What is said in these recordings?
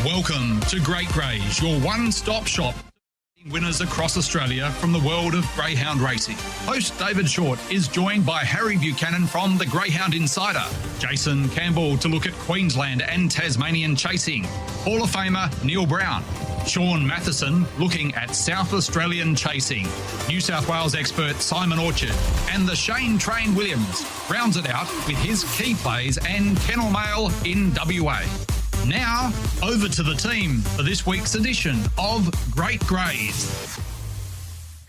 Welcome to GREYS, your one-stop shop. Winners across Australia from the world of greyhound racing. Host David Shortte is joined by Harry Buchanan from the Greyhound Insider, Jaycin Campbell to look at Queensland and Tasmanian chasing, Hall of Famer Neil Brown, Sean Matheson looking at South Australian chasing, New South Wales expert Simon Orchard, and the Shane Train Williams rounds it out with his key plays and kennel mail in WA. Now, over to the team for this week's edition of GREYS.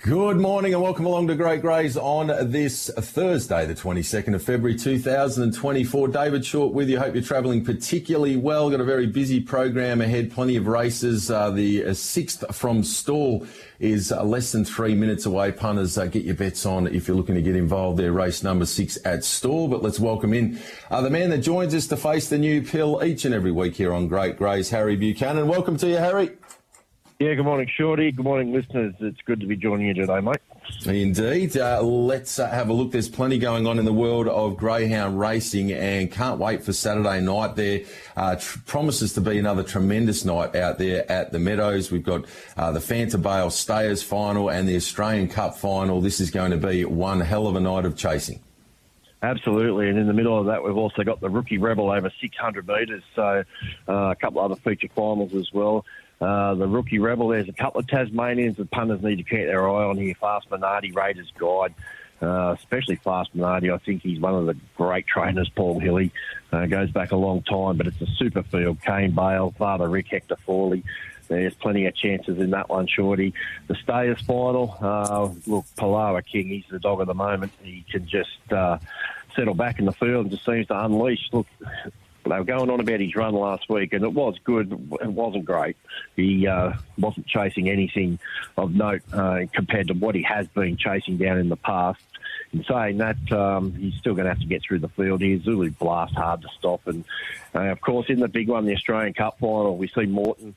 Good morning and welcome along to GREYS on this Thursday, the 22nd of February 2024. David Shortte with you. Hope you're travelling particularly well. Got a very busy program ahead, plenty of races. The sixth from stall is less than 3 minutes away. Punters, get your bets on if you're looking to get involved there. Race number 6 at stall. But let's welcome in the man that joins us to face the new pill each and every week here on GREYS, Harry Buchanan. Welcome to you, Harry. Yeah, good morning, Shorty. Good morning, listeners. It's good to be joining you today, mate. Indeed. Let's have a look. There's plenty going on in the world of greyhound racing and can't wait for Saturday night there. Promises to be another tremendous night out there at the Meadows. We've got the Fantabale Stayers final and the Australian Cup final. This is going to be one hell of a night of chasing. Absolutely, and in the middle of that, we've also got the Rookie Rebel over 600 metres, so a couple other feature finals as well. The Rookie Rebel, there's a couple of Tasmanians that punters need to keep their eye on here. Fast Minardi, Raiders Guide, especially Fast Minardi. I think he's one of the great trainers, Paul Hilly. Goes back a long time, but it's a super field. Kane Bale, Father Rick, Hector Forley. There's plenty of chances in that one, Shorty. The Stayers final, look, Palawa King, he's the dog of the moment. He can just settle back in the field and just seems to unleash. Look, they were going on about his run last week, and it was good. It wasn't great. He wasn't chasing anything of note compared to what he has been chasing down in the past. In saying that, he's still going to have to get through the field. He's really blast hard to stop. And, of course, in the big one, the Australian Cup final, we see Morton.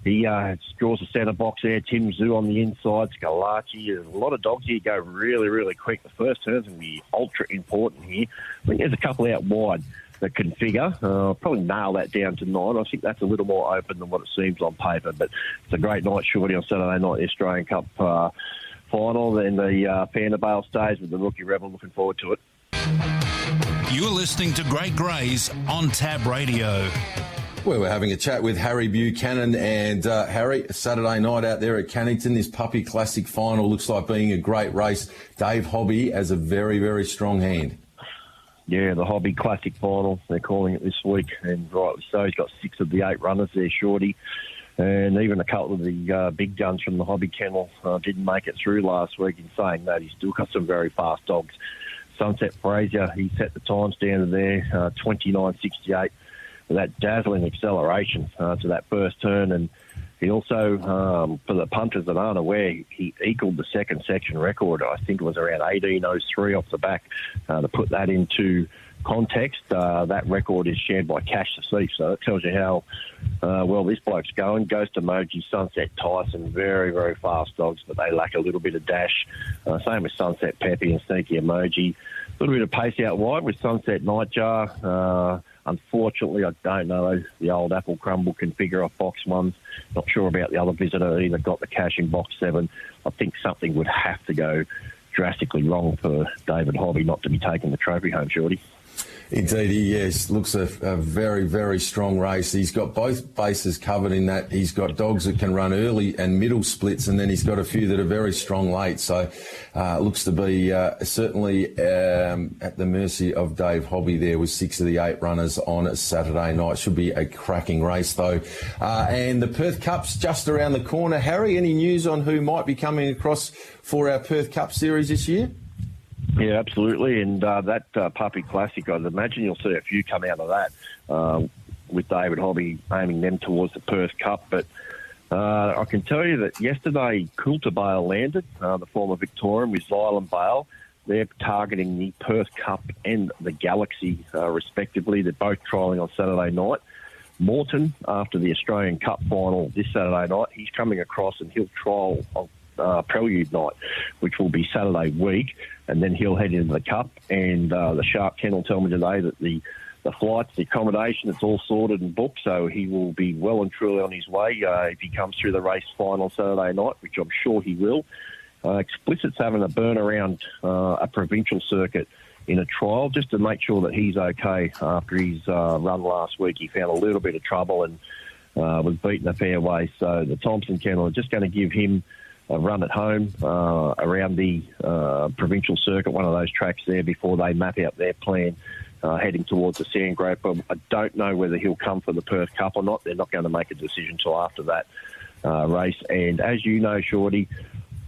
He draws the centre box there. Tim Zoo on the inside. Scalacci. There's a lot of dogs here go really, really quick. The first turn's going to be ultra important here. I think there's a couple out wide that can figure. Probably nail that down to 9. I think that's a little more open than what it seems on paper. But it's a great night, Shorty, on Saturday night, the Australian Cup final. Then the Fantabale stays with the Rookie Rebel. Looking forward to it. You're listening to GREYS on Tab Radio. Well, we're having a chat with Harry Buchanan, and Harry, Saturday night out there at Cannington, this Puppy Classic final looks like being a great race. Dave Hobby has a very, very strong hand. Yeah, the Hobby Classic final, they're calling it this week, and rightly so. He's got 6 of the 8 runners there, Shorty, and even a couple of the big guns from the Hobby Kennel didn't make it through last week. In saying that, he's still got some very fast dogs. Sunset Frazier, he set the times down to there, 29.68. That dazzling acceleration to that first turn. And he also, for the punters that aren't aware, he equaled the second section record. I think it was around 18.03 off the back. To put that into context, that record is shared by Cash the Thief. So it tells you how well this bloke's going. Ghost Emoji, Sunset Tyson, very, very fast dogs, but they lack a little bit of dash. Same with Sunset Peppy and Sneaky Emoji. A little bit of pace out wide with Sunset Nightjar. Unfortunately, I don't know the old Apple Crumble can figure off box 1s. Not sure about the other visitor either got the cash in box 7. I think something would have to go drastically wrong for David Hobby not to be taking the trophy home, Shorty. Indeed, yes. Looks a very, very strong race. He's got both bases covered in that. He's got dogs that can run early and middle splits, and then he's got a few that are very strong late. So looks to be certainly at the mercy of Dave Hobby there with 6 of the 8 runners on Saturday night. Should be a cracking race, though. And the Perth Cup's just around the corner. Harry, any news on who might be coming across for our Perth Cup series this year? Yeah, absolutely. And that Puppy Classic, I'd imagine you'll see a few come out of that with David Hobby aiming them towards the Perth Cup. But I can tell you that yesterday, Coulter Bale landed, the former Victorian, with Xylem Bale. They're targeting the Perth Cup and the Galaxy, respectively. They're both trialling on Saturday night. Morton, after the Australian Cup final this Saturday night, he's coming across and he'll trial on Prelude night, which will be Saturday week, and then he'll head into the Cup. And the Sharp Kennel tell me today that the the flights, the accommodation, it's all sorted and booked, so he will be well and truly on his way if he comes through the race final Saturday night, which I'm sure he will. Explicit's having a burn around a provincial circuit in a trial just to make sure that he's okay after his run last week. He found a little bit of trouble and was beaten a fair way, so the Thompson Kennel are just going to give him a run at home around the provincial circuit, one of those tracks there, before they map out their plan heading towards the Sandgroper. I don't know whether he'll come for the Perth Cup or not. They're not going to make a decision until after that race. And as you know, Shorty,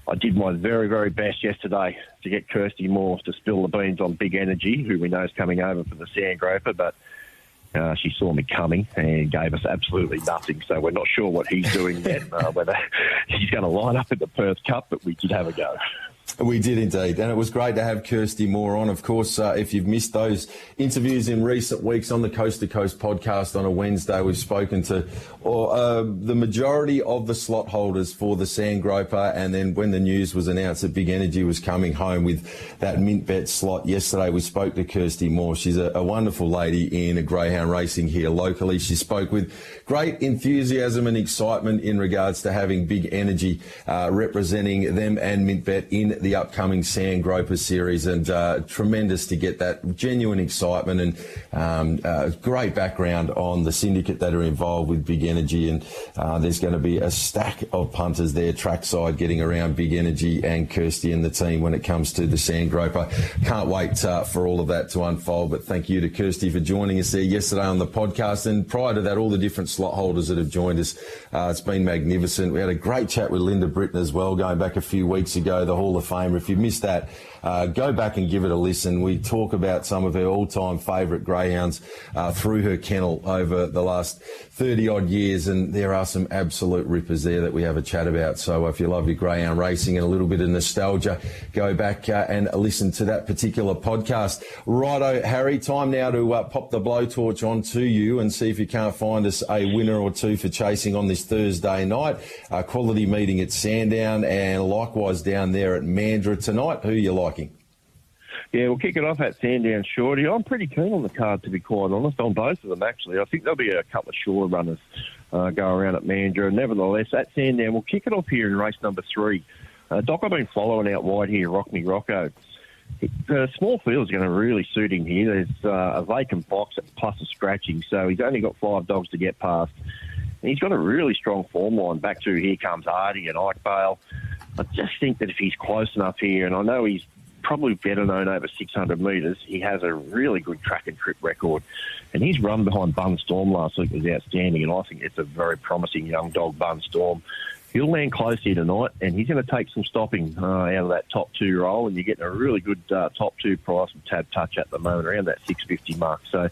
I did my very, very best yesterday to get Kirsty Moore to spill the beans on Big Energy, who we know is coming over for the Sandgroper, but she saw me coming and gave us absolutely nothing. So we're not sure what he's doing yet, whether he's going to line up at the Perth Cup, but we did have a go. We did indeed, and it was great to have Kirsty Moore on. Of course, if you've missed those interviews in recent weeks on the Coast to Coast podcast on a Wednesday, we've spoken to the majority of the slot holders for the Sandgroper, and then when the news was announced that Big Energy was coming home with that mint bet slot yesterday, we spoke to Kirsty Moore. She's a wonderful lady in greyhound racing here locally. She spoke with great enthusiasm and excitement in regards to having Big Energy representing them and mint bet in the upcoming Sandgroper series, and tremendous to get that genuine excitement and great background on the syndicate that are involved with Big Energy. And there's going to be a stack of punters there trackside getting around Big Energy and Kirsty and the team when it comes to the Sandgroper. Can't wait for all of that to unfold, but thank you to Kirsty for joining us there yesterday on the podcast, and prior to that, all the different slot holders that have joined us. It's been magnificent. We had a great chat with Linda Britton as well, going back a few weeks ago, the Hall of Famer. If you missed that, go back and give it a listen. We talk about some of her all-time favourite greyhounds through her kennel over the last 30-odd years, and there are some absolute rippers there that we have a chat about. So if you love your greyhound racing and a little bit of nostalgia, go back and listen to that particular podcast. Righto, Harry, time now to pop the blowtorch on to you and see if you can't find us a winner or two for chasing on this Thursday night. Quality meeting at Sandown and likewise down there at Mandurah tonight. Who are you liking? Yeah, we'll kick it off at Sandown, Shorty. I'm pretty keen on the card, to be quite honest, on both of them, actually. I think there'll be a couple of shore runners go around at Mandurah. Nevertheless, at Sandown, we'll kick it off here in race number 3. Doc, I've been following out wide here, Rock Me Rocco. The small field is going to really suit him here. There's a vacant box plus a scratching, so he's only got 5 dogs to get past. And he's got a really strong form line back to Here Comes Hardy and Ike Bale. I just think that if he's close enough here, and I know he's probably better known over 600 metres, he has a really good track and trip record. And his run behind Bun Storm last week was outstanding, and I think it's a very promising young dog, Bun Storm. He'll land close here tonight, and he's going to take some stopping out of that top 2 role, and you're getting a really good top 2 price with Tab Touch at the moment, around that 650 mark. So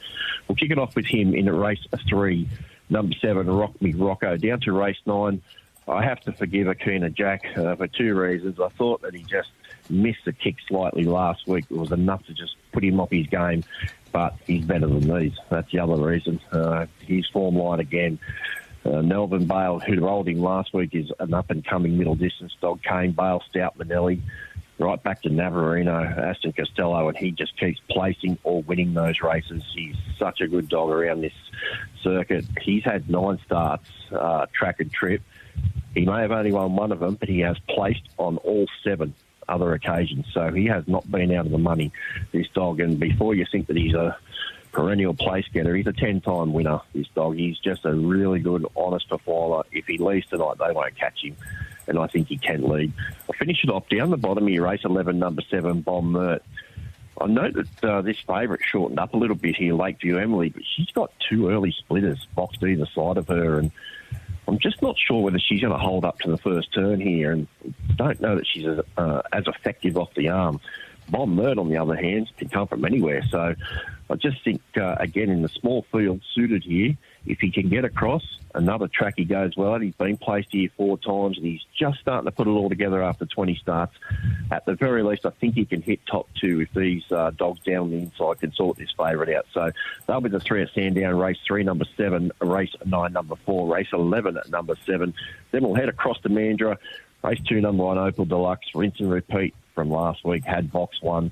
we'll kick it off with him in race 3, number 7, Rock Me Rocco. Down to race 9, I have to forgive Akina Jack for 2 reasons. I thought that he just missed the kick slightly last week. It was enough to just put him off his game, but he's better than these. That's the other reason. His form line again. Melvin Bale, who rolled him last week, is an up-and-coming middle-distance dog. Kane Bale, Stout Manelli, right back to Navarino, Aston Costello, and he just keeps placing or winning those races. He's such a good dog around this circuit. He's had 9 starts, track and trip. He may have only won 1 of them, but he has placed on all 7 other occasions. So he has not been out of the money, this dog. And before you think that he's a perennial place getter, he's a 10-time winner, this dog. He's just a really good, honest performer. If he leads tonight, they won't catch him, and I think he can lead. I'll finish it off down the bottom here, race 11, number 7, Bomb Mert. I note that this favourite shortened up a little bit here, Lakeview Emily, but she's got 2 early splitters boxed either side of her, and I'm just not sure whether she's going to hold up to the first turn here, and don't know that she's as effective off the arm. Bomb Mert, on the other hand, can come from anywhere. So I just think, again, in the small field suited here, if he can get across, another track he goes well at. He's been placed here 4 times, and he's just starting to put it all together after 20 starts. At the very least, I think he can hit top 2 if these dogs down the inside can sort this favourite out. So they'll be the 3 at Sandown, race 3, number 7, race 9, number 4, race 11 at number 7. Then we'll head across to Mandurah, race 2, number 1, Opal Deluxe, rinse and repeat from last week, had box 1.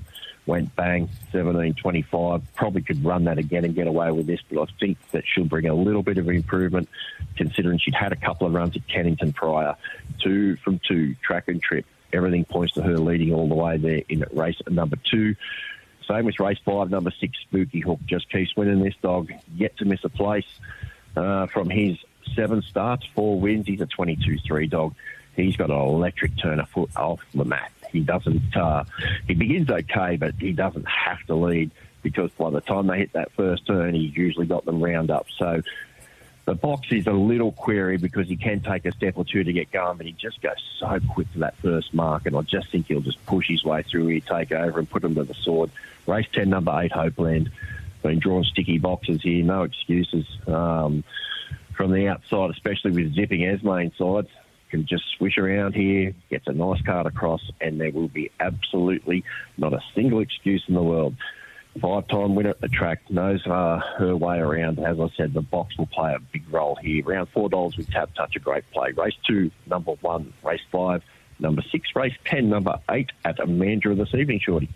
went bang, 17.25. Probably could run that again and get away with this, but I think that she'll bring a little bit of improvement, considering she'd had a couple of runs at Kennington prior. 2 from 2, track and trip. Everything points to her leading all the way there in race number 2. Same with race 5, number 6, Spooky Hook. Just keeps winning this dog, yet to miss a place. From his 7 starts, 4 wins, he's a 22-3 dog. He's got an electric turn of foot off the mat. He doesn't. He begins okay, but he doesn't have to lead, because by the time they hit that first turn, he's usually got them round up. So the box is a little query, because he can take a step or two to get going, but he just goes so quick to that first mark, and I just think he'll just push his way through here, take over and put him to the sword. Race 10, number 8, Hopeland. Been drawing sticky boxes here, no excuses from the outside, especially with zipping Esme inside. Can just swish around here, gets a nice card across, and there will be absolutely not a single excuse in the world. 5-time winner at the track, knows her way around. As I said, the box will play a big role here. Round $4 with Tap Touch, a great play. Race 2, number 1. Race 5, number 6. Race 10, number 8 at Amandra this evening, Shorty.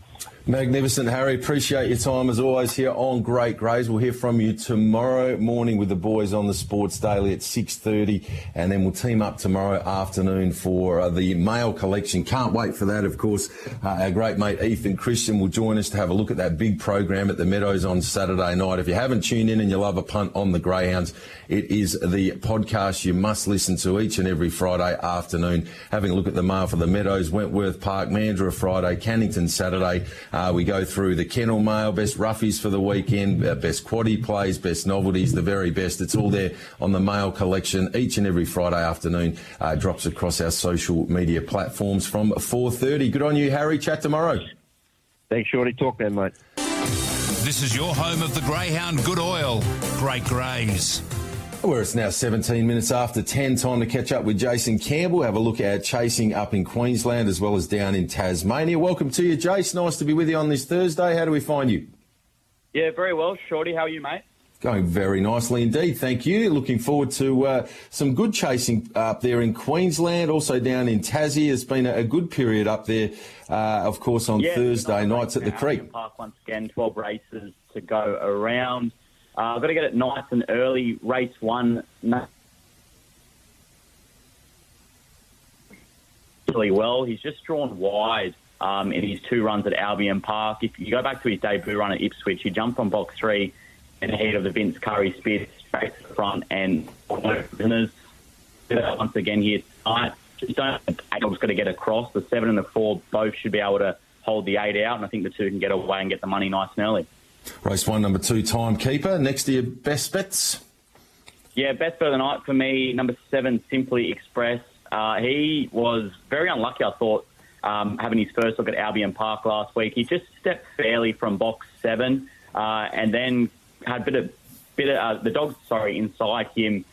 Magnificent, Harry. Appreciate your time as always here on Great Greys. We'll hear from you tomorrow morning with the boys on the Sports Daily at 6:30, and then we'll team up tomorrow afternoon for the mail collection. Can't wait for that, of course. Our great mate Ethan Christian will join us to have a look at that big program at the Meadows on Saturday night. If you haven't tuned in and you love a punt on the Greyhounds, it is the podcast you must listen to each and every Friday afternoon. Having a look at the mail for the Meadows, Wentworth Park, Mandurah Friday, Cannington Saturday. We go through the kennel mail, best roughies for the weekend, best quaddie plays, best novelties, the very best. It's all there on the mail collection each and every Friday afternoon. Drops across our social media platforms from 4:30. Good on you, Harry. Chat tomorrow. Thanks, Shorty. Talk then, mate. This is your home of the Greyhound Good Oil, Great Greys. Where it's now 17 minutes after 10, time to catch up with Jaycin Campbell, have a look at chasing up in Queensland as well as down in Tasmania. Welcome to you, Jace. Nice to be with you on this Thursday. How do we find you? Yeah, very well, Shorty. How are you, mate? Going very nicely indeed, thank you. Looking forward to some good chasing up there in Queensland, also down in Tassie. It's been a good period up there, of course, on Thursday nights at the Creek. Park once again, 12 races to go around. I've got to get it nice and early. Race 1, really well. He's just drawn wide in his 2 runs at Albion Park. If you go back to his debut run at Ipswich, he jumped from box 3 in the heat of the Vince Curry Speed straight to the front and winners. Once again here tonight. Just don't think the 8's going to get across. The 7 and the 4 both should be able to hold the 8 out, and I think the 2 can get away and get the money nice and early. Race 1, number 2, Timekeeper. Next to your best bets? Yeah, best bet of the night for me, number 7, Simply Express. He was very unlucky, I thought, having his first look at Albion Park last week. He just stepped fairly from box 7 and then had the dogs inside him,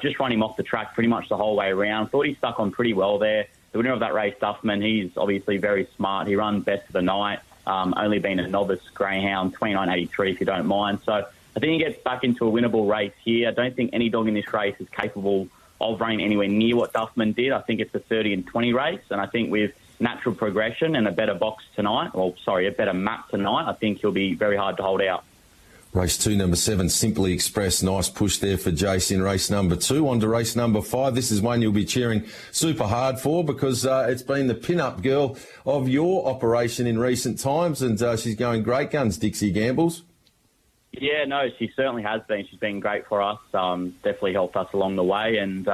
just run him off the track pretty much the whole way around. Thought he stuck on pretty well there. The winner of that race, Duffman, he's obviously very smart. He ran best of the night. Only been a novice greyhound, 29.83 if you don't mind. So I think he gets back into a winnable race here. I don't think any dog in this race is capable of running anywhere near what Duffman did. I think it's a 30 and 20 race, and I think with natural progression and a better box tonight, a better map tonight, I think he'll be very hard to hold out. Race 2, number 7, Simply Express. Nice push there for Jace in race number 2. On to race number 5. This is one you'll be cheering super hard for, because it's been the pin-up girl of your operation in recent times, and she's going great guns, Dixie Gambles. Yeah, no, she certainly has been. She's been great for us, definitely helped us along the way, and,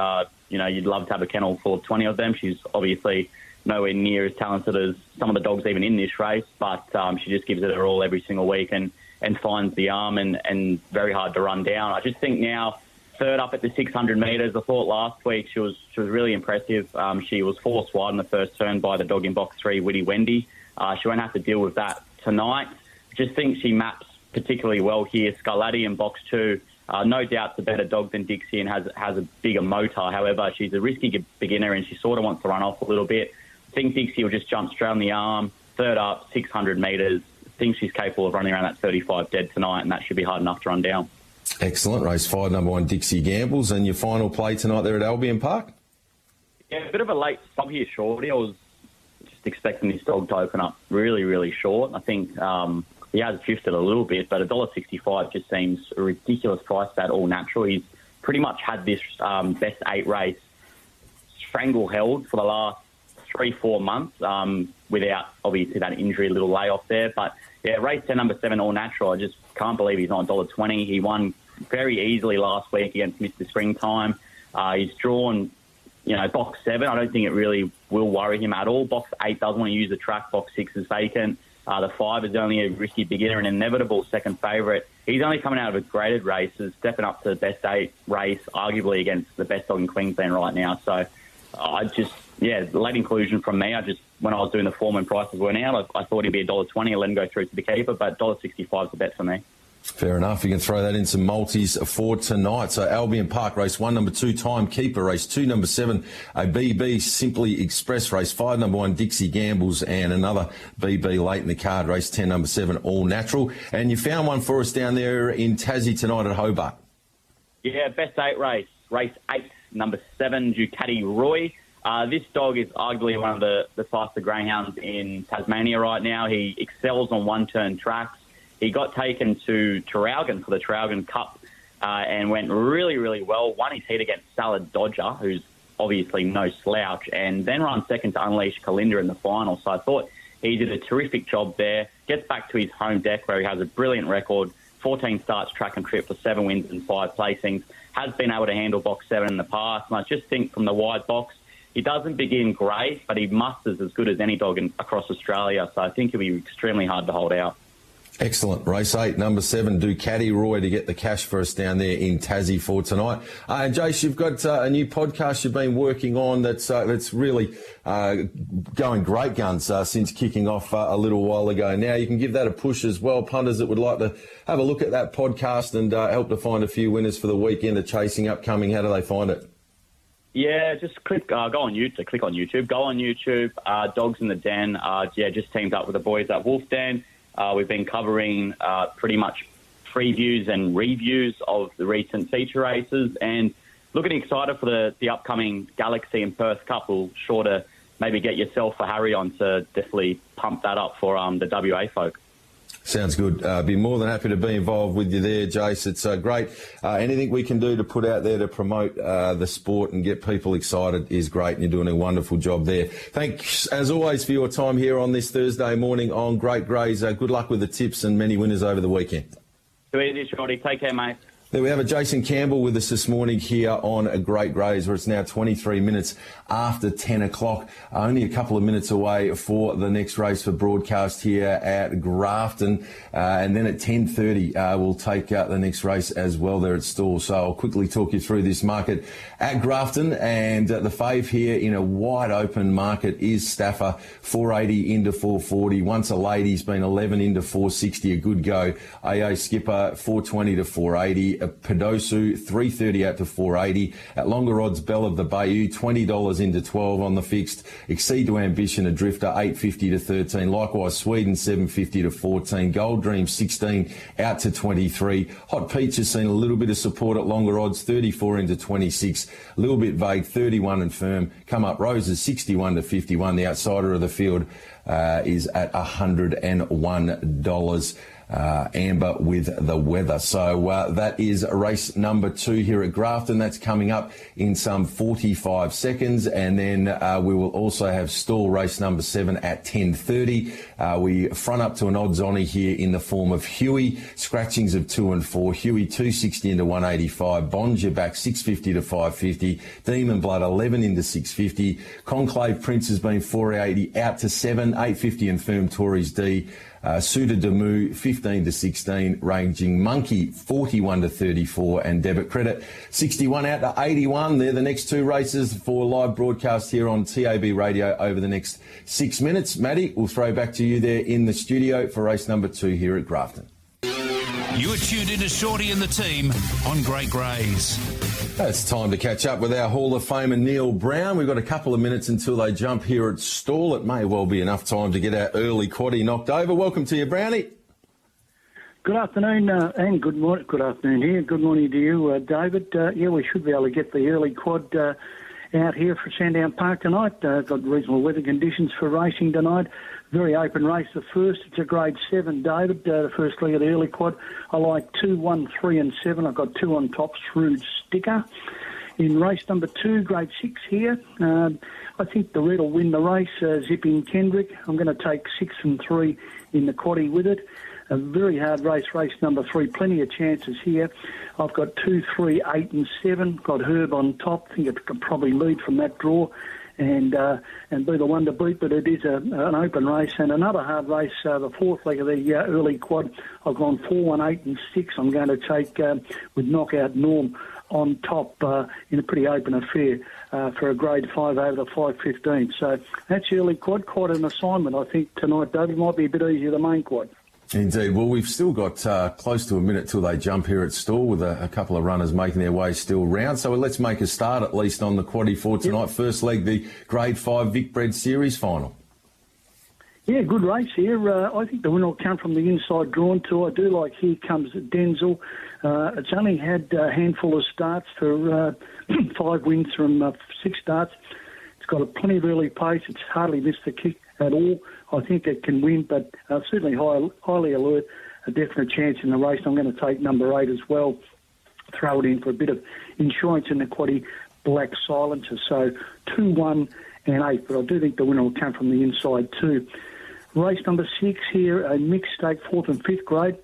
you'd love to have a kennel full of 20 of them. She's obviously nowhere near as talented as some of the dogs even in this race, but she just gives it her all every single week and finds the arm and very hard to run down. I just think now, third up at the 600 metres. I thought last week she was really impressive. She was forced wide in the first turn by the dog in box 3, Witty Wendy. She won't have to deal with that tonight. I just think she maps particularly well here. Scarlatti in box 2. No doubt it's a better dog than Dixie and has a bigger motor. However, she's a risky beginner and she sort of wants to run off a little bit. I think Dixie will just jump straight on the arm. Third up, 600 metres. Think she's capable of running around that 35 dead tonight, and that should be hard enough to run down. Excellent. Race 5, number 1, Dixie Gambles. And your final play tonight there at Albion Park? Yeah, a bit of a late stop here, Shorty. I was just expecting this dog to open up really, really short. I think he has drifted a little bit, but $1.65 just seems a ridiculous price at all natural. He's pretty much had this best 8 race strangle-held for the last 3-4 months without, obviously, that injury, little layoff there. But, yeah, race 10, number 7, all natural. I just can't believe he's not $1.20. He won very easily last week against Mr. Springtime. He's drawn, box 7. I don't think it really will worry him at all. Box 8 doesn't want to use the track. Box 6 is vacant. The 5 is only a risky beginner and inevitable second favourite. He's only coming out of a graded race, stepping up to the best 8 race, arguably against the best dog in Queensland right now. So late inclusion from me. When I was doing the form and prices went out, I thought he'd be $1.20. I let him go through to the keeper, but $1.65 is the bet for me. Fair enough. You can throw that in some multis for tonight. So Albion Park, race 1, number 2, Timekeeper, race 2, number 7, a BB Simply Express, race 5, number 1, Dixie Gambles, and another BB late in the card, race 10, number 7, All Natural. And you found one for us down there in Tassie tonight at Hobart. Yeah, best 8 race, race 8, number 7, Ducati Roy. This dog is arguably one of the faster greyhounds in Tasmania right now. He excels on one-turn tracks. He got taken to Traralgon for the Traralgon Cup and went really, really well. Won his heat against Salad Dodger, who's obviously no slouch, and then ran second to Unleash Kalinda in the final. So I thought he did a terrific job there. Gets back to his home deck where he has a brilliant record, 14 starts track and trip for 7 wins and 5 placings. Has been able to handle box 7 in the past. And I just think from the wide box, he doesn't begin great, but he musters as good as any dog across Australia. So I think he'll be extremely hard to hold out. Excellent. Race 8, number 7, Ducati Roy to get the cash for us down there in Tassie for tonight. And Jace, you've got a new podcast you've been working on that's really going great guns since kicking off a little while ago. Now you can give that a push as well. Punters that would like to have a look at that podcast and help to find a few winners for the weekend of chasing upcoming. How do they find it? Yeah, just go on YouTube. Click on YouTube. Go on YouTube. Dogs in the Den. Just teamed up with the boys at Wolf Den. We've been covering pretty much previews and reviews of the recent feature races and looking excited for the upcoming Galaxy and Perth Cup. We'll sure to maybe get yourself or Harry on to definitely pump that up for the WA folk. Sounds good. Be more than happy to be involved with you there, Jace. It's great. Anything we can do to put out there to promote the sport and get people excited is great, and you're doing a wonderful job there. Thanks, as always, for your time here on this Thursday morning on Great Greys. Good luck with the tips and many winners over the weekend. Too easy, Shorty. Take care, mate. There we have it. Jaycin Campbell with us this morning here on a Great Greys, where it's now 23 minutes after 10 o'clock. Only a couple of minutes away for the next race for broadcast here at Grafton. And then at 10:30, we'll take the next race as well there at Stawell. So I'll quickly talk you through this market at Grafton. And the fave here in a wide open market is Staffer, 480 into 440. Once a Lady's been 11 into 460, a good go. AO Skipper, 420 to 480. Pedosu, 330 out to 480. At longer odds, Bell of the Bayou, $20 into 12 on the fixed. Exceed to Ambition, a Drifter, 850 to 13. Likewise, Sweden, 750 to 14. Gold Dream, 16 out to 23. Hot Peach has seen a little bit of support at longer odds, 34 into 26. A little bit vague, 31 and firm. Come up Roses, 61 to 51. The outsider of the field is at $101. Amber with the weather. So that is race number 2 here at Grafton. That's coming up in some 45 seconds. And then we will also have Stawell race number 7 at 10:30. We front up to an odds-on here in the form of Huey. Scratchings of 2 and 4. Huey 260 into 185. Bond, you're back 650 to 550. Demon Blood 11 into 650. Conclave Prince has been 480 out to 7. 850 and firm Tories D. Suited Demu, 15 to 16, ranging Monkey, 41 to 34, and Debit Credit, 61 out to 81. They're the next 2 races for live broadcast here on TAB Radio over the next 6 minutes. Matty, we'll throw back to you there in the studio for race number 2 here at Grafton. You are tuned into Shorty and the team on Great Greys. It's time to catch up with our Hall of Famer Neil Brown. We've got a couple of minutes until they jump here at Stawell. It may well be enough time to get our early quaddie knocked over. Welcome to you, Brownie. Good afternoon and good morning. Good afternoon here. Good morning to you, David. We should be able to get the early quad out here for Sandown Park tonight. Got reasonable weather conditions for racing tonight. Very open race, the first. It's a grade 7, David, the first leg of the early quad. I like 2, 1, 3 and 7. I've got 2 on top, Shrewd Sticker. In race number 2, grade 6 here, I think the red will win the race, Zipping Kendrick. I'm going to take 6 and 3 in the quaddie with it. A very hard race, race number 3. Plenty of chances here. I've got 2, 3, 8 and 7. Got Herb on top. I think it can probably lead from that draw and be the one to beat, but it is an open race. And another hard race, the fourth leg of the early quad. I've gone 4, 1, 8 and 6. I'm going to take with Knockout Norm on top in a pretty open affair for a grade 5 over the 5.15. So that's early quad. Quite an assignment, I think, tonight, David. Might be a bit easier than the main quad. Indeed. Well, we've still got close to a minute till they jump here at stall with a couple of runners making their way still round. So let's make a start at least on the quaddie for tonight. Yep. First leg, the Grade 5 Vic Bred Series final. Yeah, good race here. I think the winner will come from the inside drawn too. I do like Here Comes Denzel. It's only had a handful of starts for 5 wins from 6 starts. It's got a plenty of early pace. It's hardly missed the kick at all. I think it can win, but certainly highly alert. A definite chance in the race. I'm going to take number 8 as well. Throw it in for a bit of insurance in the quaddie, Black Silencer. So 2, 1 and 8, but I do think the winner will come from the inside too. Race number 6 here, a mixed stake, 4th and 5th grade.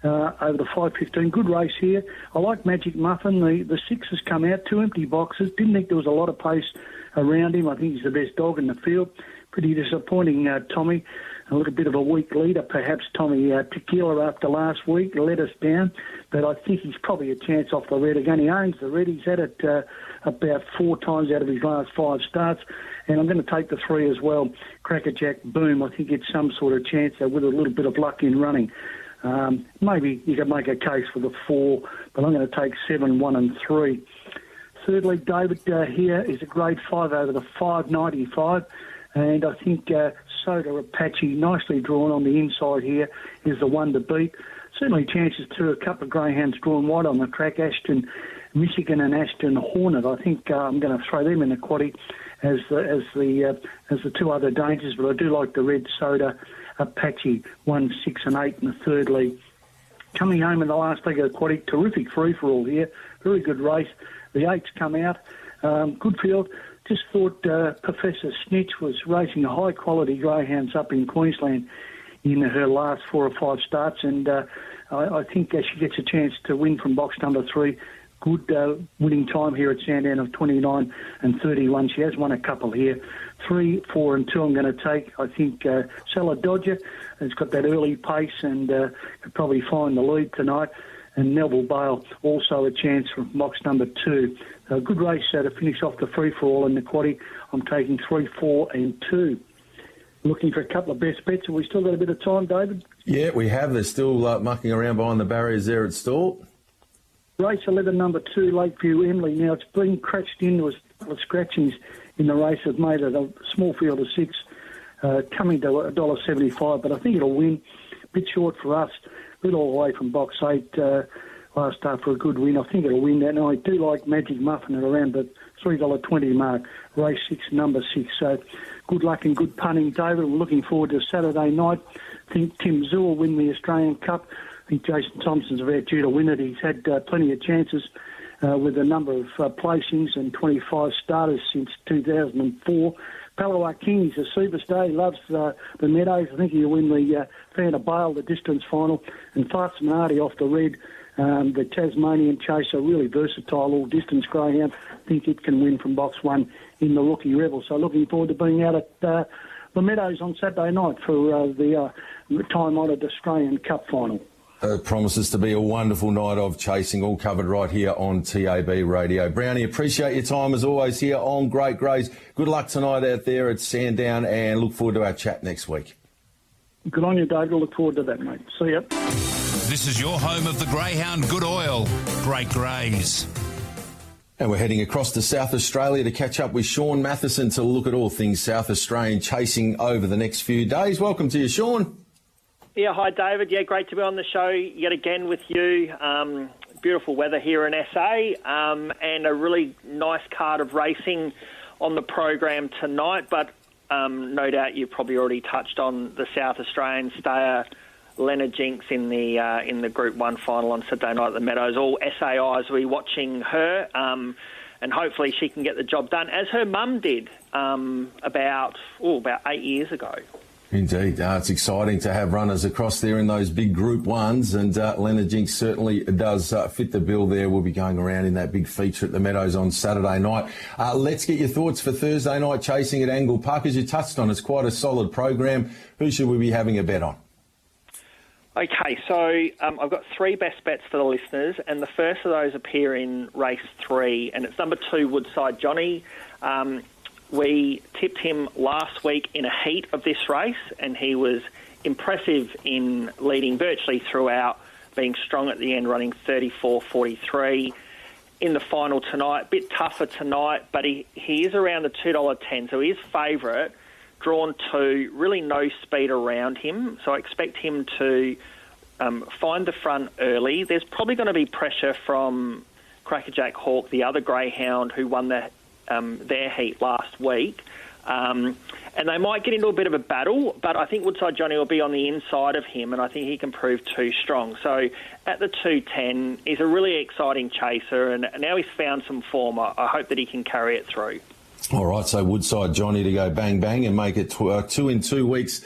Over the 5.15. Good race here. I like Magic Muffin. The 6 has come out, 2 empty boxes. Didn't think there was a lot of pace around him. I think he's the best dog in the field. Pretty disappointing, Tommy. A little bit of a weak leader, perhaps Tommy Tequila after last week let us down. But I think he's probably a chance off the red again. He owns the red. He's had it about 4 times out of his last 5 starts. And I'm going to take the 3 as well. Crackerjack Boom. I think it's some sort of chance with a little bit of luck in running. Maybe you could make a case for the 4, but I'm going to take 7, 1 and 3. Thirdly, David here is a grade 5 over the 5.95. And I think Soda Apache, nicely drawn on the inside here, is the one to beat. Certainly chances to a couple of greyhounds drawn wide on the track, Ashton Michigan and Ashton Hornet. I think I'm going to throw them in the quaddie as the 2 other dangers, but I do like the red Soda Apache, 1, 6 and 8 in the third league. Coming home in the last leg of the quaddie, terrific free-for-all here. Very good race. The 8's come out. Good field. Just thought Professor Snitch was racing high-quality greyhounds up in Queensland in her last 4 or 5 starts, and I think she gets a chance to win from box number 3. Good winning time here at Sandown of 29 and 31. She has won a couple here. 3, 4 and 2 I'm going to take. I think Salah Dodger has got that early pace and could probably find the lead tonight. And Neville Bale also a chance from box number 2. A good race to finish off the free-for-all in the quaddie. I'm taking 3, 4 and 2. Looking for a couple of best bets. Have we still got a bit of time, David? Yeah, we have. They're still mucking around behind the barriers there at stall. Race 11, number 2, Lakeview Emily. Now, it's been crashed into a couple of scratchings in the race. Have made it a small field of 6, coming to $1.75, but I think it'll win. A bit short for us. A little away from box 8 last start for a good win. I think it'll win that. And I do like Magic Muffin at around the $3.20 mark. Race 6, number 6. So good luck and good punting, David. I'm looking forward to Saturday night. I think Tim Zoo will win the Australian Cup. I think Jason Thompson's about due to win it. He's had plenty of chances with a number of placings and 25 starters since 2004. Palawa King is a superstar. He loves the Meadows. I think he'll win the Fan of Bale, the distance final. And Farts Minardi off the red, the Tasmanian Chaser, really versatile all-distance greyhound. I think it can win from box 1 in the Rookie Rebel. So looking forward to being out at the Meadows on Saturday night for the time-honoured Australian Cup final. Promises to be a wonderful night of chasing, all covered right here on TAB Radio. Brownie, appreciate your time as always here on Great Greys. Good luck tonight out there at Sandown and look forward to our chat next week. Good on you, David. I look forward to that, mate. See ya. This is your home of the Greyhound Good Oil, Great Greys. And we're heading across to South Australia to catch up with Sean Matheson to look at all things South Australian chasing over the next few days. Welcome to you, Sean. Yeah, hi, David. Yeah, great to be on the show yet again with you. beautiful weather here in SA, and a really nice card of racing on the program tonight. But no doubt you've probably already touched on the South Australian stayer Leonard Jinks in the Group 1 final on Saturday night at the Meadows. All SAIs will be watching her, and hopefully she can get the job done, as her mum did about 8 years ago. Indeed. It's exciting to have runners across there in those big Group 1s, and Leonard Jinks certainly does fit the bill there. We'll be going around in that big feature at the Meadows on Saturday night. Let's get your thoughts for Thursday night chasing at Angle Park. As you touched on, it's quite a solid program. Who should we be having a bet on? Okay, so I've got 3 best bets for the listeners, and the first of those appear in race 3, and it's number 2, Woodside Johnny. We tipped him last week in a heat of this race, and he was impressive in leading virtually throughout, being strong at the end, running 34.43. In the final tonight, a bit tougher tonight, but he is around the $2.10, so he is favourite. Drawn 2, really no speed around him, so I expect him to find the front early. There's probably going to be pressure from Crackerjack Hawk, the other greyhound who won their heat last week, and they might get into a bit of a battle, but I think Woodside Johnny will be on the inside of him, and I think he can prove too strong. So at the 2.10, he's a really exciting chaser, and now he's found some form. I hope that he can carry it through. All right, so Woodside Johnny to go bang, bang and make it 2 in 2 weeks.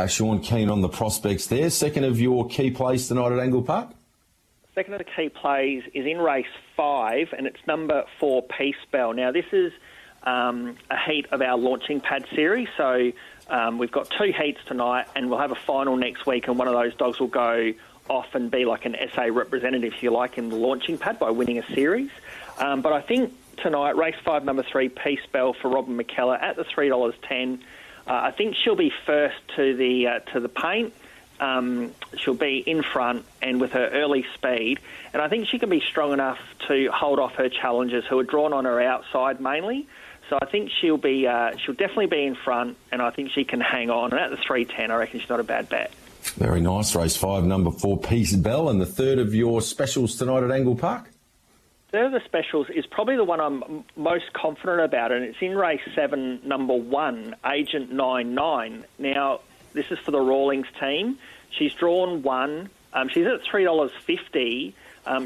Sean, keen on the prospects there. Second of your key plays tonight at Angle Park? Second of the key plays is in race 5, and it's number 4, Peace Bell. Now, this is a heat of our launching pad series, so we've got 2 heats tonight, and we'll have a final next week, and one of those dogs will go off and be like an SA representative, if you like, in the launching pad by winning a series. But I think tonight, race 5, number 3, Peace Bell for Robin McKellar at the $3.10. I think she'll be first to the paint. She'll be in front and with her early speed, and I think she can be strong enough to hold off her challengers who are drawn on her outside mainly. So I think she'll definitely be in front, and I think she can hang on. And at the 3.10, I reckon she's not a bad bet. Very nice. Race 5, number 4, Peace Bell, and the third of your specials tonight at Angle Park? Third of the specials is probably the one I'm most confident about, and it's in race 7, number 1, Agent 99. Now, this is for the Rawlings team. She's drawn 1. She's at $3.50.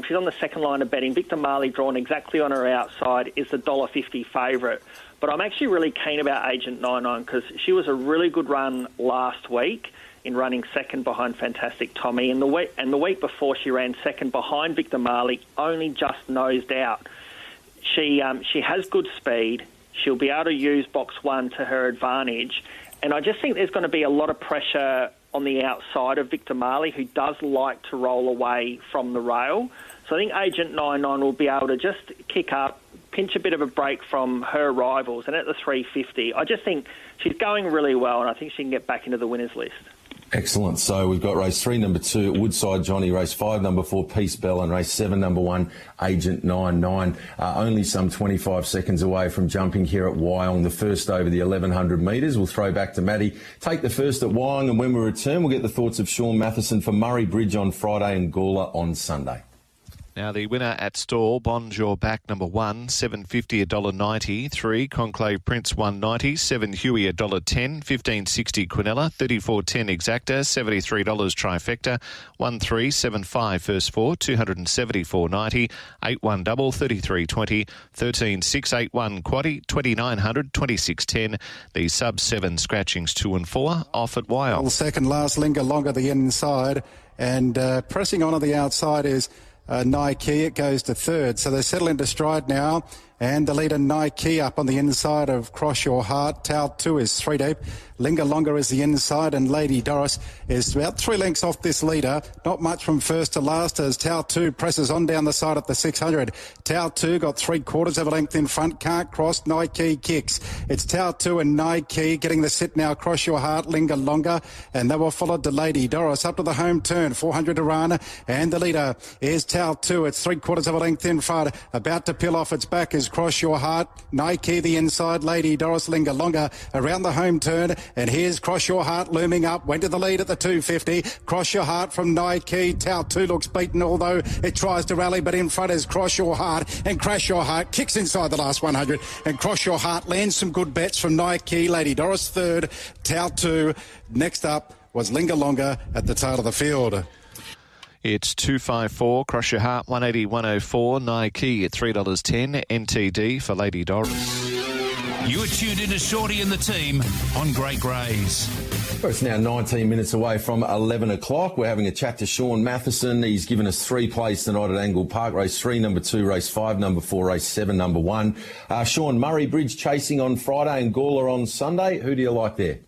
She's on the second line of betting. Victor Marley, drawn exactly on her outside, is the $1.50 favourite. But I'm actually really keen about Agent 99 because she was a really good run last week in running second behind Fantastic Tommy. And the week before, she ran second behind Victor Marley, only just nosed out. She has good speed. She'll be able to use box 1 to her advantage. And I just think there's going to be a lot of pressure on the outside of Victor Marley, who does like to roll away from the rail. So I think Agent 99 will be able to just kick up, pinch a bit of a break from her rivals. And at the $3.50, I just think she's going really well, and I think she can get back into the winners list. Excellent. So we've got race 3, number 2, Woodside Johnny, race 5, number 4, Peace Bell, and race 7, number 1, Agent 99. Only some 25 seconds away from jumping here at Wyong, the first over the 1,100 metres. We'll throw back to Maddie. Take the first at Wyong, and when we return, we'll get the thoughts of Sean Matheson for Murray Bridge on Friday and Gawler on Sunday. Now the winner at stall, Bonjour Back, number 1, $7.50, $1.90. 3, Conclave Prince, $1.90. 7, Huey, $1.10. 15.60, Quinella. 34.10, Exacta. $73, Trifecta. 1.375, first 4, $274.90. 8-1 double, $33.20. 13.681, Quaddy, $2,900, $26.10. The sub 7 scratchings 2 and 4 off at Wyong. Second last, linger longer the inside, and pressing on the outside is Nike. It goes to third, so they settle into stride now, and the leader Nike up on the inside of Cross Your Heart. Tau 2 is 3 deep. Linger Longer is the inside, and Lady Doris is about 3 lengths off this leader. Not much from first to last as Tau 2 presses on down the side at the 600. Tau 2 got 3/4 of a length in front, can't cross. Nike kicks. It's Tau 2 and Nike getting the sit now. Cross Your Heart, Linger Longer, and they were followed to Lady Doris up to the home turn. 400 to run, and the leader is Tau 2. It's 3/4 of a length in front. About to peel off its back is Cross Your Heart. Nike the inside. Lady Doris Linger longer around the home turn. And here's Cross Your Heart looming up. Went to the lead at the 250. Cross Your Heart from Nike. Tout 2 looks beaten, although it tries to rally, but in front is Cross Your Heart. And Crash Your Heart kicks inside the last 100. And Cross Your Heart lands some good bets from Nike. Lady Doris third. Tout 2. Next up was Linger Longer at the tail of the field. It's 254, Cross Your Heart, 180, 104, Nike at $3.10, NTD for Lady Doris. You are tuned into Shorty and the team on Great Greys. Well, it's now 19 minutes away from 11 o'clock. We're having a chat to Sean Matheson. He's given us 3 plays tonight at Angle Park. Race 3, number 2, race 5, number 4, race 7, number 1. Sean, Murray Bridge chasing on Friday and Gawler on Sunday. Who do you like there?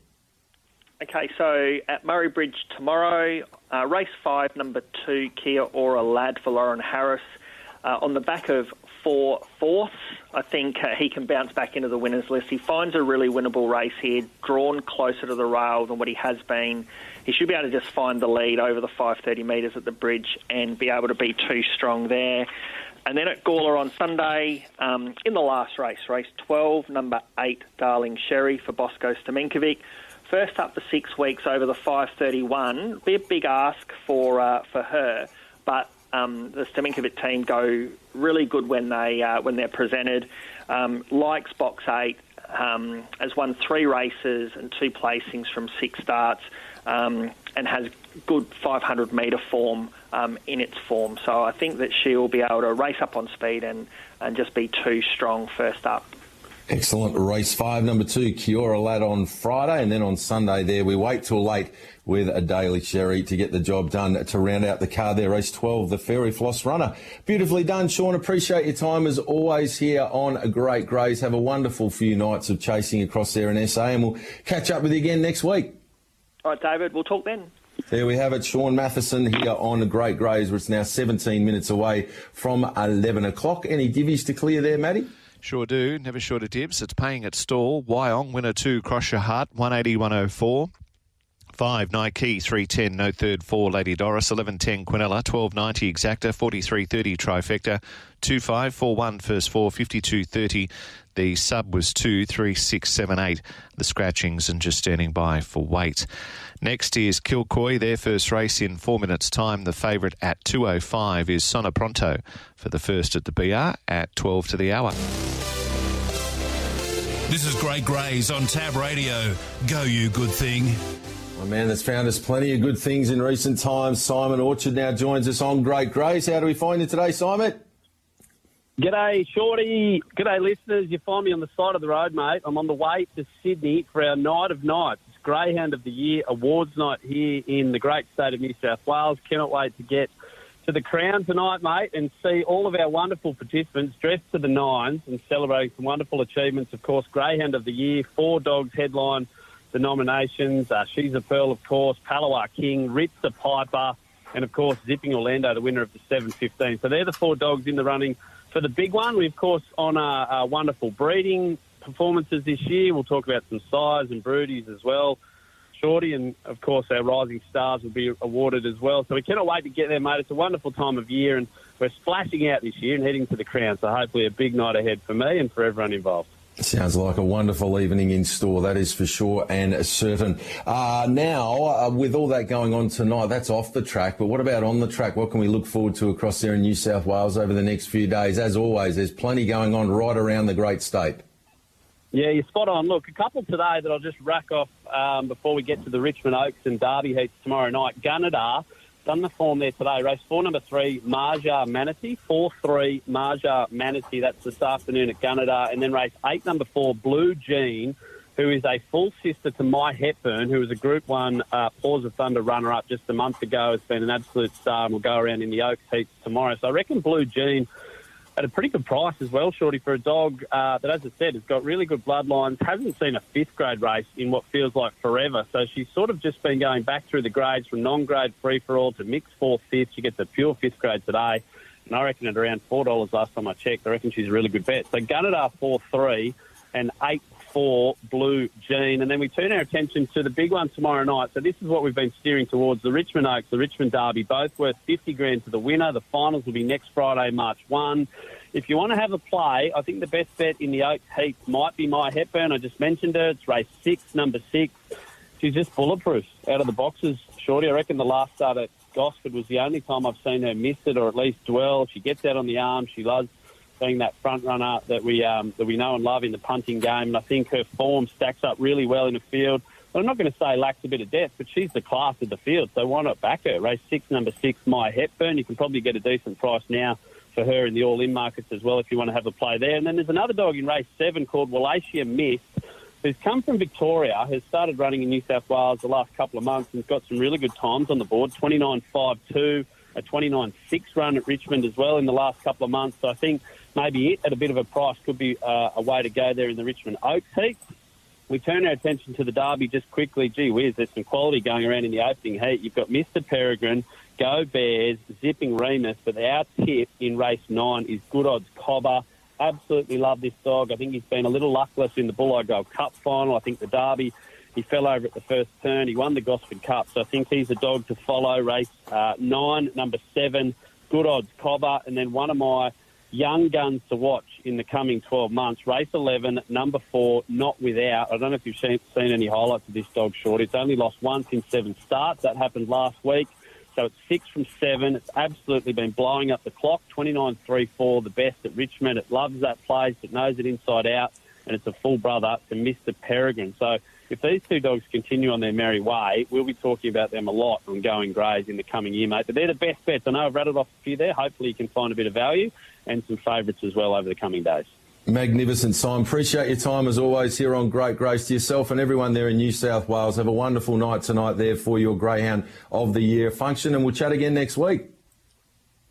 Okay, so at Murray Bridge tomorrow, race 5, number 2, Kia Aura Lad for Lauren Harris. On the back of 4 fourths, I think he can bounce back into the winners list. He finds a really winnable race here, drawn closer to the rail than what he has been. He should be able to just find the lead over the 530 metres at the bridge and be able to be too strong there. And then at Gawler on Sunday, in the last race, race 12, number 8, Darling Sherry for Bosco Stamenkovic. First up for 6 weeks over the 531. Be a big ask for her, but the Stamenkovic team go really good when they're presented. Likes box 8, has won 3 races and 2 placings from 6 starts, and has good 500 metre form in its form. So I think that she will be able to race up on speed and just be too strong first up. Excellent. Race 5, number 2, Kiora Lad on Friday, and then on Sunday there we wait till late with a Daily Sherry to get the job done to round out the card there. Race 12, the Fairy Floss Runner. Beautifully done, Sean. Appreciate your time as always here on Great Greys. Have a wonderful few nights of chasing across there in SA, and we'll catch up with you again next week. All right, David, we'll talk then. There we have it, Sean Matheson here on Great Greys, where it's now 17 minutes away from 11 o'clock. Any divvies to clear there, Matty? Sure do. Never short of dibs. It's paying at stall. Wyong, winner 2, Cross Your Heart, 180, 104. 5, Nike, 310, no third, 4, Lady Doris, 1110, Quinella, 1290, Exacta, 4330, Trifecta, 2541, first 4, 5230. The sub was 23678. The scratchings and just standing by for weight. Next is Kilcoy, their first race in 4 minutes' time. The favourite at 2:05 is Sona Pronto for the first at the BR at 12 to the hour. This is Great Greys on Tab Radio. Go, you good thing. A man that's found us plenty of good things in recent times. Simon Orchard now joins us on Great Greys. How do we find you today, Simon? G'day, Shorty. G'day, listeners. You find me on the side of the road, mate. I'm on the way to Sydney for our Night of Nights. It's Greyhound of the Year awards night here in the great state of New South Wales. Cannot wait to get to the Crown tonight, mate, and see all of our wonderful participants dressed to the nines and celebrating some wonderful achievements. Of course, Greyhound of the Year, 4 dogs headline the nominations. She's a Pearl, of course, Palawa King, Ritz the Piper, and, of course, Zipping Orlando, the winner of the 7:15. So they're the 4 dogs in the running for the big one. We, of course, honour wonderful breeding performances this year. We'll talk about some size and broodies as well, Shorty, and, of course, our rising stars will be awarded as well. So we cannot wait to get there, mate. It's a wonderful time of year, and we're splashing out this year and heading to the Crown. So hopefully a big night ahead for me and for everyone involved. Sounds like a wonderful evening in store, that is for sure and certain. Now, with all that going on tonight, that's off the track, but what about on the track? What can we look forward to across there in New South Wales over the next few days? As always, there's plenty going on right around the great state. Yeah, you're spot on. Look, a couple today that I'll just rack off before we get to the Richmond Oaks and Derby heats tomorrow night. Gunnedah, done the form there today. Race 4, number 3, Marja Manatee. 4-3, Marja Manatee. That's this afternoon at Gunnedah. And then race 8, number 4, Blue Jean, who is a full sister to My Hepburn, who was a Group 1 Paws of Thunder runner-up just a month ago. Has been an absolute star and will go around in the Oaks heats tomorrow. So I reckon Blue Jean at a pretty good price as well, Shorty, for a dog that, as I said, has got really good bloodlines, hasn't seen a 5th grade race in what feels like forever. So she's sort of just been going back through the grades from non-grade free-for-all to mixed 4th, 5th. She gets a pure 5th grade today, and I reckon at around $4 last time I checked. I reckon she's a really good bet. So Gunnedah 4-3 and 8-4 Blue Jean. And then we turn our attention to the big one tomorrow night. So this is what we've been steering towards, the Richmond Oaks, the Richmond Derby, both worth $50,000 to the winner. The finals will be next Friday, March 1. if you want to have a play, I think the best bet in the Oaks heat might be My Hepburn. I just mentioned her. It's race 6, number 6. She's just bulletproof out of the boxes, Shorty. I reckon the last start at Gosford was the only time I've seen her miss it or at least dwell. She gets out on the arm. She loves being that front runner that we know and love in the punting game. And I think her form stacks up really well in the field. But I'm not going to say lacks a bit of depth, but she's the class of the field, so why not back her? Race 6, number 6, My Hepburn. You can probably get a decent price now for her in the all-in markets as well if you want to have a play there. And then there's another dog in race 7 called Wallachia Mist, who's come from Victoria, has started running in New South Wales the last couple of months and got some really good times on the board, 29.52, a 29.6 run at Richmond as well in the last couple of months. So I think maybe it, at a bit of a price, could be a way to go there in the Richmond Oaks heat. We turn our attention to the Derby just quickly. Gee whiz, there's some quality going around in the opening heat. You've got Mr. Peregrine, Go Bears, Zipping Remus, but our tip in race 9 is Good Odds Cobber. Absolutely love this dog. I think he's been a little luckless in the Bulleye Gold Cup final. I think the Derby, he fell over at the first turn. He won the Gosford Cup, so I think he's a dog to follow. Race 9, number 7, Good Odds Cobber, and then one of my young guns to watch in the coming 12 months. Race 11, number 4, Not Without. I don't know if you've seen any highlights of this dog, Short. It's only lost once in 7 starts. That happened last week. So it's 6 from 7. It's absolutely been blowing up the clock. 29.34, the best at Richmond. It loves that place. It knows it inside out. And it's a full brother to Mr. Peregrine. So if these two dogs continue on their merry way, we'll be talking about them a lot on Going Greys in the coming year, mate. But they're the best bets. I know I've rattled off a few there. Hopefully you can find a bit of value and some favourites as well over the coming days. Magnificent, Simon. Appreciate your time as always here on Great Grace. To yourself and everyone there in New South Wales, have a wonderful night tonight there for your Greyhound of the Year function, and we'll chat again next week.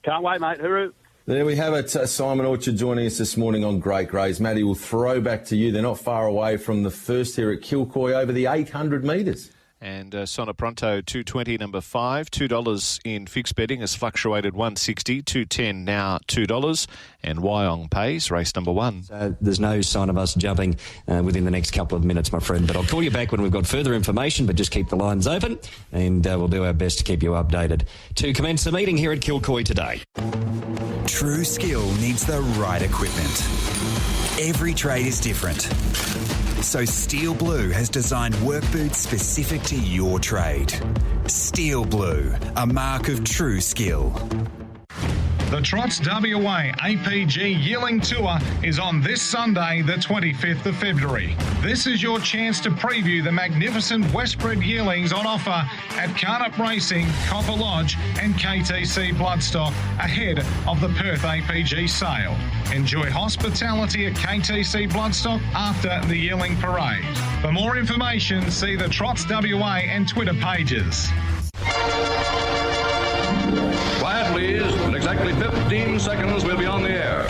Can't wait, mate. Hooroo. There we have it. Simon Orchard joining us this morning on Great Grace. Matty, will throw back to you. They're not far away from the first here at Kilcoy over the 800 metres. And Sonopronto 220 number 5, $2 in fixed betting has fluctuated 160, 210 now $2. And Wyong pays race number 1. So there's no sign of us jumping within the next couple of minutes, my friend. But I'll call you back when we've got further information. But just keep the lines open, and we'll do our best to keep you updated. To commence the meeting here at Kilcoy today. True skill needs the right equipment. Every trade is different. So Steel Blue has designed work boots specific to your trade. Steel Blue, a mark of true skill. The Trots WA APG Yearling Tour is on this Sunday, the 25th of February. This is your chance to preview the magnificent Westbred yearlings on offer at Carnup Racing, Copper Lodge and KTC Bloodstock ahead of the Perth APG sale. Enjoy hospitality at KTC Bloodstock after the Yearling Parade. For more information, see the Trots WA and Twitter pages. Quiet, please. In exactly 15 seconds, we'll be on the air.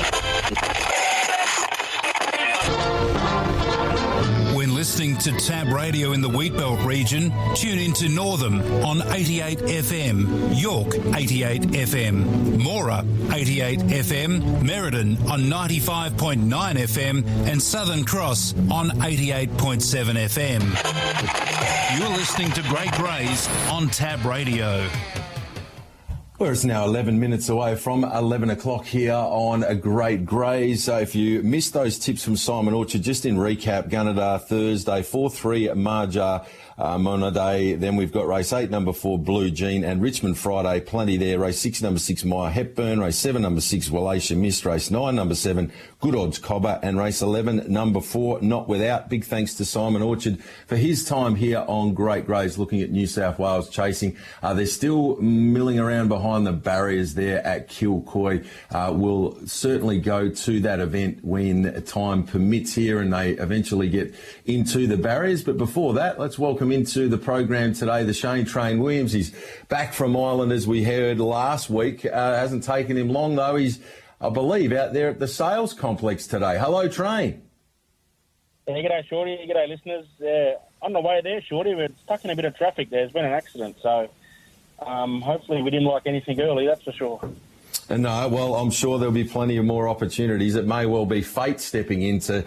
When listening to Tab Radio in the Wheatbelt region, tune in to Northam on 88 FM, York 88 FM, Mora 88 FM, Merredin on 95.9 FM, and Southern Cross on 88.7 FM. You're listening to Great Greys on Tab Radio. Well, it's now 11 minutes away from 11 o'clock here on a Great Greys. So if you missed those tips from Simon Orchard, just in recap, Gunnedah Thursday, 4-3 Marja Monaday. Then we've got race 8, number 4, Blue Jean, and Richmond Friday, plenty there. Race 6, number 6, My Hepburn. Race 7, number 6, Wallachia Mist. Race 9, number 7, Good Odds Cobber. And race 11, number 4, Not Without. Big thanks to Simon Orchard for his time here on Great Greys looking at New South Wales chasing. They're still milling around behind the barriers there at Kilcoy. We'll certainly go to that event when time permits here and they eventually get into the barriers. But before that, let's welcome into the program today the Shane Train Williams. He's back from Ireland, as we heard last week. Hasn't taken him long, though. He's, I believe, out there at the sales complex today. Hello, Train. Hey, g'day, Shorty. G'day, listeners. On the way there, Shorty, we're stuck in a bit of traffic. There's been an accident, so hopefully we didn't like anything early, that's for sure. No, well, I'm sure there'll be plenty of more opportunities. It may well be fate stepping in to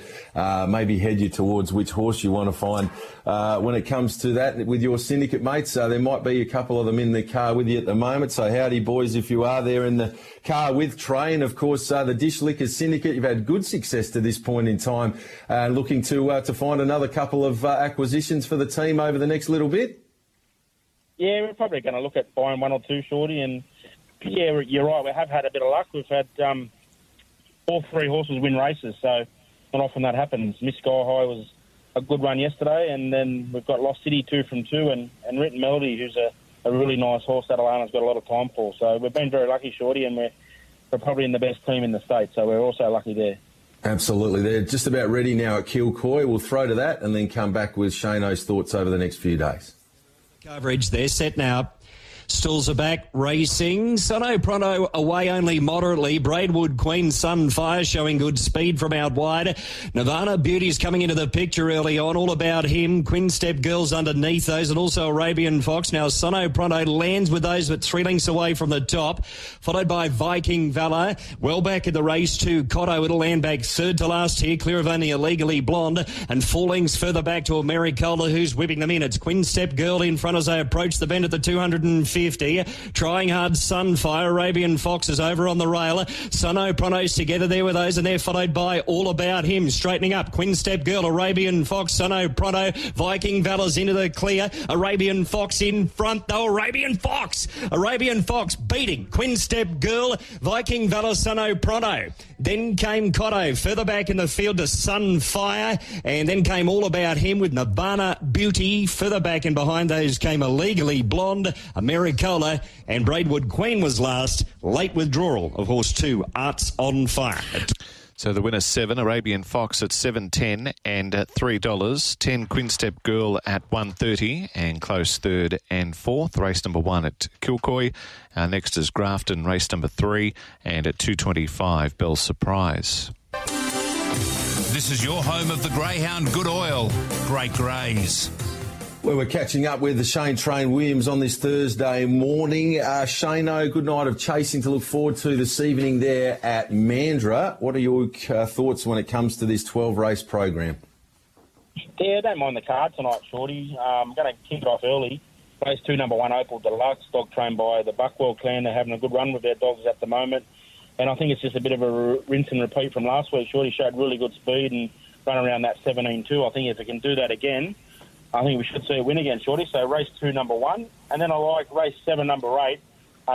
maybe head you towards which horse you want to find when it comes to that with your syndicate mates. There might be a couple of them in the car with you at the moment. So howdy, boys, if you are there in the car with Trey. And, of course, the Dish Liquors Syndicate, you've had good success to this point in time. Looking to find another couple of acquisitions for the team over the next little bit? Yeah, we're probably going to look at buying one or two, Shorty, and yeah, you're right. We have had a bit of luck. We've had all three horses win races, so not often that happens. Miss Sky High was a good run yesterday, and then we've got Lost City 2 from 2, and Written Melody, who's a really nice horse that Alana's got a lot of time for. So we've been very lucky, Shorty, and we're probably in the best team in the state, so we're also lucky there. Absolutely. They're just about ready now at Kilcoy. We'll throw to that and then come back with Shano's thoughts over the next few days. Coverage, they're set now. Stalls are back, racing. Sono Pronto away only moderately. Braidwood Queen Sunfire showing good speed from out wide. Nirvana Beauty's coming into the picture early on. All about him. Quinn Step Girls underneath those, and also Arabian Fox. Now Sono Pronto lands with those, but 3 lengths away from the top. Followed by Viking Valor. Well back in the race too. Cotto, it'll land back third to last here. Clear of only Illegally Blonde. And 4 lengths further back to Americola, who's whipping them in. It's Quinn Step Girl in front as they approach the bend at the 250. Trying Hard Sunfire. Arabian Fox is over on the rail. Sono Pronto's together there with those, and they're followed by All About Him. Straightening up, Quinn Step Girl, Arabian Fox, Sono Pronto, Viking Valor's into the clear. Arabian Fox in front, though. Arabian Fox beating Quinn Step Girl, Viking Valor, Sono Pronto. Then came Cotto, further back in the field to Sunfire, and then came All About Him with Nirvana Beauty. Further back and behind those came Illegally Blonde, Americola, and Braidwood Queen was last. Late withdrawal of horse 2, Arts on Fire. So the winner 7, Arabian Fox at $7.10 and at $3. 10 Quinn Step Girl at $1.30 and close third and fourth. Race number 1 at Kilcoy. Next is Grafton, race number 3, and at $2.25 Bell Surprise. This is your home of the Greyhound Good Oil. Great Greys. Well, we're catching up with the Shane Train Williams on this Thursday morning. Shano, good night of chasing to look forward to this evening there at Mandurah. What are your thoughts when it comes to this 12-race program? Yeah, I don't mind the card tonight, Shorty. I'm going to kick it off early. Race 2, number 1, Opal Deluxe, dog trained by the Buckwell clan. They're having a good run with their dogs at the moment. And I think it's just a bit of a rinse and repeat from last week. Shorty showed really good speed and run around that 17.2. I think if it can do that again, I think we should see a win again, Shorty. So race 2, number 1. And then I like race 7, number 8,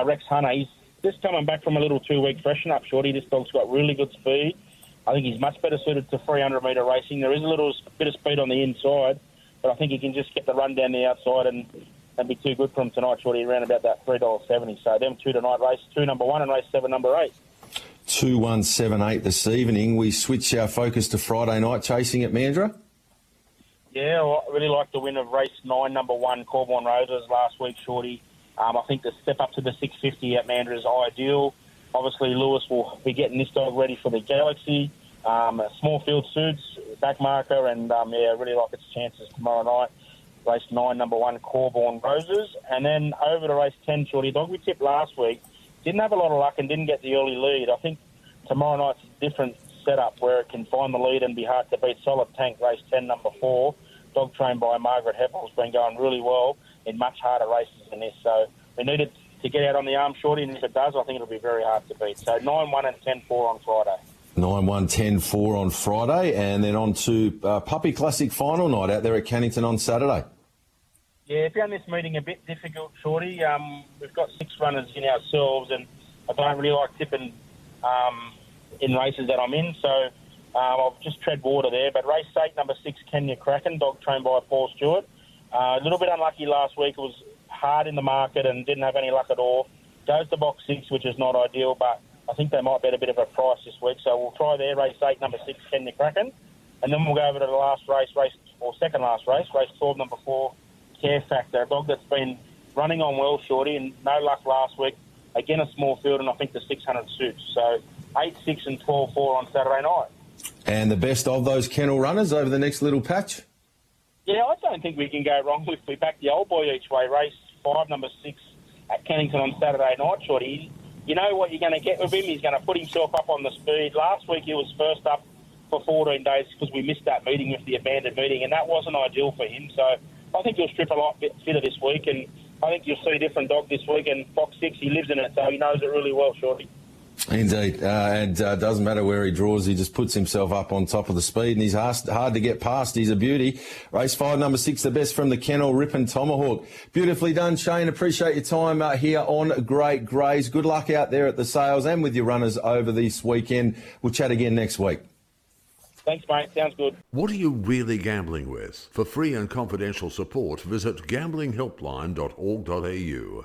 Rex Hunter. He's just coming back from a little 2-week freshen up, Shorty. This dog's got really good speed. I think he's much better suited to 300-metre racing. There is a little bit of speed on the inside, but I think he can just get the run down the outside and be too good for him tonight, Shorty, around about that $3.70. So them 2 tonight, race 2, number 1, and race 7, number 8. 2, 1, 7, 8 this evening. We switch our focus to Friday night chasing at Mandurah. Yeah, well, I really like the win of race 9, number 1, Corborn Roses last week, Shorty. I think the step up to the 650 at Mandurah is ideal. Obviously, Lewis will be getting this dog ready for the Galaxy. Small field suits, back marker, and I really like its chances tomorrow night. Race 9, number 1, Corborn Roses. And then over to race 10, Shorty. Dog we tipped last week. Didn't have a lot of luck and didn't get the early lead. I think tomorrow night's a different setup where it can find the lead and be hard to beat. Solid Tank, race 10, number 4. Dog trained by Margaret Heppel's been going really well in much harder races than this. So we need it to get out on the arm, Shorty, and if it does, I think it'll be very hard to beat. So 9, 1 and 10, 4 on Friday. 9, 1, 10, 4 on Friday, and then on to Puppy Classic final night out there at Cannington on Saturday. Yeah, found this meeting a bit difficult, Shorty. We've got 6 runners in ourselves, and I don't really like tipping in races that I'm in, so I'll just tread water there. But race 8, number 6, Kenya Kraken, dog trained by Paul Stewart. A little bit unlucky last week. It was hard in the market and didn't have any luck at all. Goes to box 6, which is not ideal, but I think they might bet a bit of a price this week. So we'll try there, race 8, number 6, Kenya Kraken. And then we'll go over to the last race, second last race, race 12, number 4, Care Factor. A dog that's been running on well, Shorty, and no luck last week. Again, a small field, and I think the 600 suits. So 8, 6 and 12, 4 on Saturday night. And the best of those kennel runners over the next little patch? Yeah, I don't think we can go wrong if we back the old boy each way. Race 5, number 6 at Cannington on Saturday night, Shorty. you know what you're going to get with him. He's going to put himself up on the speed. Last week he was first up for 14 days because we missed that meeting with the abandoned meeting, and that wasn't ideal for him. So I think he'll strip a lot fitter this week, and I think you'll see a different dog this week. And Fox 6, he lives in it, so he knows it really well, Shorty. Indeed, and doesn't matter where he draws, he just puts himself up on top of the speed, and he's hard to get past. He's a beauty. Race 5, number 6, the best from the kennel, Ripon Tomahawk. Beautifully done, Shane. Appreciate your time here on Great Greys. Good luck out there at the sales and with your runners over this weekend. We'll chat again next week. Thanks, mate. Sounds good. What are you really gambling with? For free and confidential support, visit gamblinghelpline.org.au.